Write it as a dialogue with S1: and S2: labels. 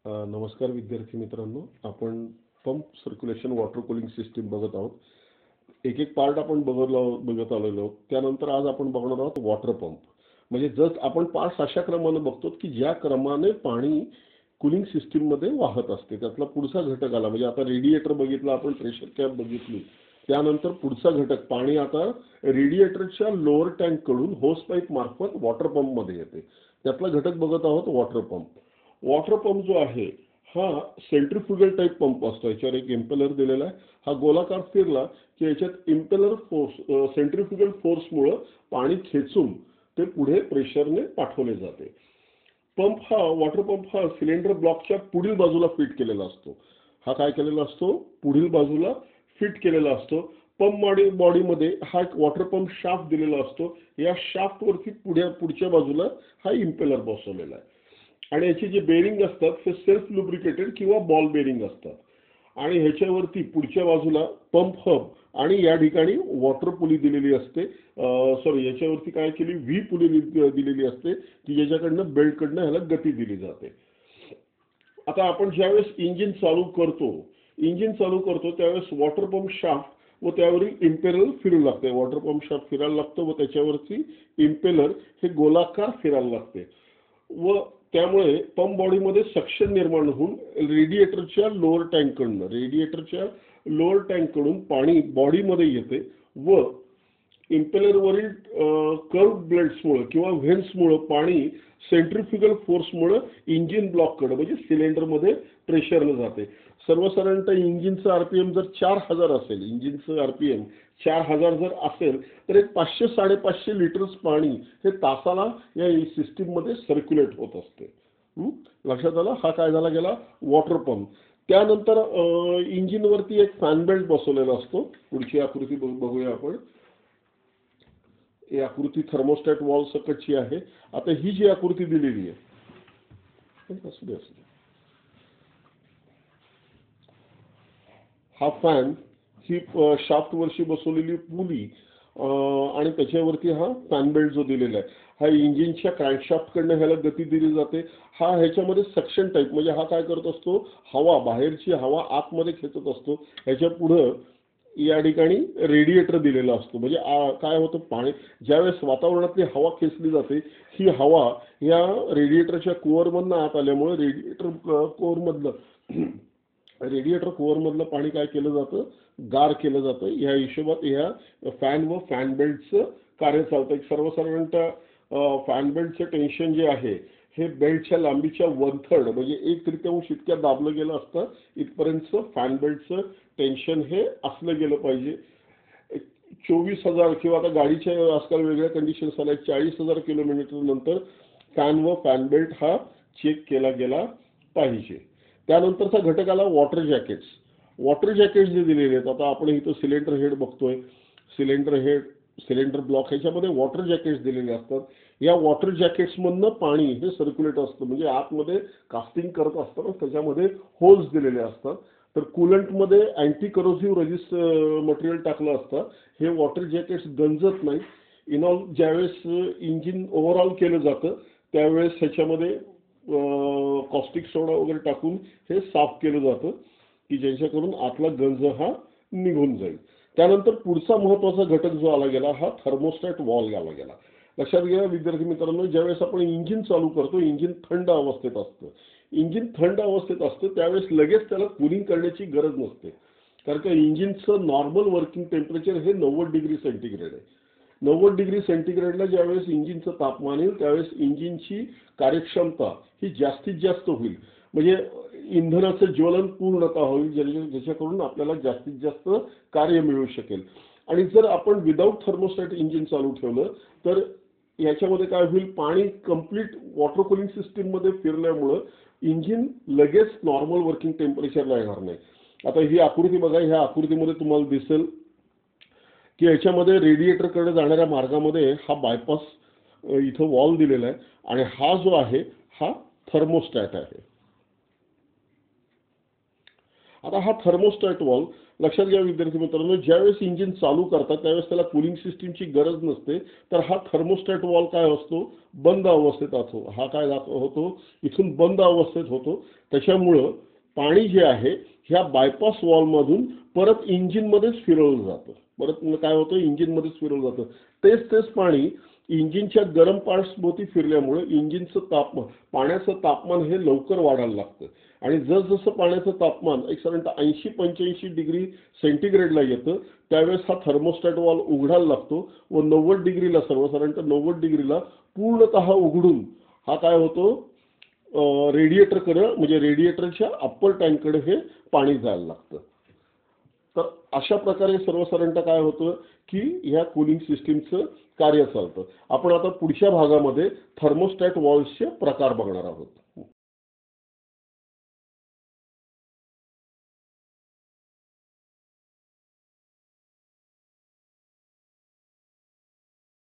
S1: नमस्कार विद्यार्थी मित्रांनो, आपण pump circulation water cooling system बघत आहोत. एक एक पार्ट आपण बघत आलेलो आहोत. त्यानंतर आज आपण बघणार आहोत वॉटर पंप. म्हणजे जस्ट आपण पार्ट्स अशा क्रमाने बघतो की ज्या क्रमाने पाणी कूलिंग सिस्टीम मध्ये वाहत असते. त्यातला पुढचा घटक आला म्हणजे आता रेडिएटर बघितला आपण, प्रेशर कॅप बघितली, त्यानंतर पुढचा घटक पाणी आता रेडिएटरच्या लोअर टँक कडून होस पाईप मार्फत वॉटर पंप मध्ये येते. त्यातला घटक बघत आहोत वॉटर पंप. वॉटर पंप जो आहे हा सेंट्रीफ्युगल टाइप पंप असतो. याच्यावर एक इम्पेलर दिलेला आहे. हा गोलाकार फिरला की याच्यात इम्पेलर फोर्स, सेंट्रीफ्युगल फोर्समुळे पाणी खेचून ते पुढे प्रेशरने पाठवले जाते. पंप हा वॉटर पंप हा सिलेंडर ब्लॉकच्या पुढील बाजूला फिट केलेला असतो. हा काय केलेला असतो? पुढील बाजूला फिट केलेला असतो. पंप बॉडीमध्ये हा एक वॉटर पंप शाफ्ट दिलेला असतो. या शाफ्ट वरती पुढच्या बाजूला हा इम्पेलर बसवलेला आहे. आणि याची जे बेरिंग असतात हे सेल्फ लुब्रिकेटेड किंवा बॉल बेरिंग असतात. आणि ह्याच्यावरती पुढच्या बाजूला पंप हब आणि या ठिकाणी वॉटर पुली दिलेली असते. सॉरी, याच्यावरती काय केली, व्ही पुली दिलेली असते की ज्याच्याकडनं बेल्टकडनं ह्याला गती दिली जाते. आता आपण ज्यावेळेस इंजिन चालू करतो त्यावेळेस वॉटर पंप शाफ्ट व त्यावरील इम्पेलर फिरू लागते. वॉटर पंप शाफ्ट फिरायला लागतो व त्याच्यावरती इम्पेलर हे गोलाकार फिरायला लागते व त्यामुळे पंप बॉडीमध्ये सक्शन निर्माण होऊन रेडिएटरच्या लोअर टँक कडून पाणी बॉडीमध्ये येते व इम्पेलरवरील कर्व ब्लेड्समुळे किंवा व्हेन्समुळे पाणी सेंट्रीफ्युगल फोर्समुळे इंजिन ब्लॉककडे म्हणजे सिलेंडरमध्ये प्रेशरने जाते. सर्वसाधारणतः इंजिनचं आरपीएम जर 4000 असेल, इंजिनचं आरपीएम 4000 जर असेल तर एक 500-550 लिटर्स पाणी हे तासाला या सिस्टीम मध्ये सर्क्युलेट होत असते. लक्षात आलं? हा काय झाला गेला वॉटर पंप. त्यानंतर इंजिनवरती एक फॅन बेल्ट बसवलेला असतो. पुढची आकृती बघूया आपण. ही आकृती थर्मोस्टॅट वॉल सकटची आहे. आता ही जी आकृती दिलेली आहे, असू दे. हा फॅन, ही शाफ्ट वरची बसवलेली पुली आणि त्याच्यावरती हा फॅन बेल्ट जो दिलेला आहे, हा इंजिनच्या क्रँकशाफ्ट कडनं ह्याला गती दिली जाते. हा ह्याच्यामध्ये सक्शन टाईप म्हणजे हा काय करत असतो, हवा बाहेरची हवा आतमध्ये खेचत असतो. ह्याच्या पुढं या ठिकाणी रेडिएटर दिलेला असतो. म्हणजे काय होतं, पाणी ज्यावेळेस वातावरणातली हवा खेचली जाते, ही हवा या रेडिएटरच्या कोअरमधनं आत आल्यामुळे रेडिएटर कोअरमधलं पाणी काय केलं जातं, गार केलं जातं. या हिशोबात या फॅन व फॅन बेल्टचं कार्य चालतं. एक सर्वसाधारणतः फॅन बेल्टचं टेन्शन जे आहे हे बेल्टच्या लांबीच्या 1/3 म्हणजे 1/3 इतक्या दाबलं गेलं असतं. इथपर्यंतचं फॅन बेल्टचं टेन्शन हे असलं गेलं पाहिजे. 24,000 किंवा आता गाडीच्या आजकाल वेगळ्या कंडिशन्स आल्या, 40,000 किलोमीटर नंतर फॅन व फॅन बेल्ट हा चेक केला गेला पाहिजे. त्यानंतरचा घटक आला वॉटर जॅकेट्स. वॉटर जॅकेट्स जे दिलेले आहेत, आता आपण इथं सिलेंडर हेड बघतोय, सिलेंडर ब्लॉक, ह्याच्यामध्ये वॉटर जॅकेट्स दिलेले असतात. या वॉटर जॅकेट्स मधनं पाणी हे सर्क्युलेट असतं. म्हणजे आतमध्ये कास्टिंग करत असताना त्याच्यामध्ये होल्स दिलेले असतात. तर कूलंटमध्ये अँटी करोसिव्ह रेजिस्ट मटेरियल टाकलं असतं. हे वॉटर जॅकेट्स गंजत नाही. इनऑल ज्यावेळेस इंजिन ओव्हरऑल केलं जातं त्यावेळेस ह्याच्यामध्ये कॉस्टिक सोडा वगैरे टाकून हे साफ केलं जातं की ज्याच्याकडून आतला गंज हा निघून जाईल. त्यानंतर पुढचा महत्वाचा घटक जो आला गेला हा थर्मोस्टॅट वॉल्व आला गेला. लक्षात घ्या विद्यार्थी मित्रांनो, ज्यावेळेस आपण इंजिन चालू करतो, इंजिन थंड अवस्थेत असतं. त्यावेळेस लगेच त्याला कूलिंग करण्याची गरज नसते. कारण का इंजिनचं नॉर्मल वर्किंग टेम्परेचर हे 90 डिग्री सेंटीग्रेड आहे. 90 डिग्री सेंटीग्रेडला ज्यावेळेस इंजिनचं तापमान येईल त्यावेळेस इंजिनची कार्यक्षमता ही जास्तीत जास्त होईल. म्हणजे इंधनाचं ज्वलन पूर्णतः होईल, ज्याच्याकडून आपल्याला जास्तीत जास्त कार्य मिळू शकेल. आणि जर आपण विदाऊट थर्मोस्टॅट इंजिन चालू ठेवलं तर याच्यामध्ये काय होईल, पाणी कम्प्लीट वॉटर कूलिंग सिस्टीम मध्ये फिरल्यामुळं इंजिन लगेच नॉर्मल वर्किंग टेम्परेचरला येणार नाही. आता ही आकृती बघा. ह्या आकृतीमध्ये तुम्हाला दिसेल की याच्यामध्ये रेडिएटरकडे जाणाऱ्या मार्गामध्ये हा बायपास इथं वॉल दिलेला आहे आणि हा जो आहे हा थर्मोस्टॅट आहे. आता हा थर्मोस्टॅट वॉल्व लक्षात घ्या विद्यार्थी मित्रांनो, ज्यावेळेस इंजिन चालू करतात त्यावेळेस त्याला कूलिंग सिस्टीमची गरज नसते, तर हा थर्मोस्टॅट वॉल्व काय असतो, बंद अवस्थेत असतो. हा काय होतो, इथून बंद अवस्थेत होतो. त्याच्यामुळं पाणी जे आहे ह्या बायपास वॉल्वमधून परत इंजिनमध्येच फिरवलं जातं. परत काय होतं, इंजिनमध्येच फिरवलं जातं. तेच पाणी इंजिनच्या गरम पार्ट्सभोवती फिरल्यामुळे इंजिनचं तापमान, पाण्याचं तापमान हे लवकर वाढायला लागतं. आणि जसजसं पाण्याचं तापमान एक साधारणतः 80-85 डिग्री सेंटीग्रेडला येतं, त्यावेळेस हा थर्मोस्टॅट वॉल्व उघडायला लागतो व 90 डिग्रीला, सर्वसाधारणतः 90 डिग्रीला पूर्णतः उघडून हा काय होतो, रेडिएटरकडे, म्हणजे रेडिएटरच्या अप्पर टँककडे हे पाणी जायला लागतं. तर अशा प्रकारे सर्वसाधारणतः काय होतं की ह्या कूलिंग सिस्टीमचं कार्य चालतं. आपण आता पुढच्या भागामध्ये थर्मोस्टॅट वॉल्व्सचे प्रकार बघणार आहोत.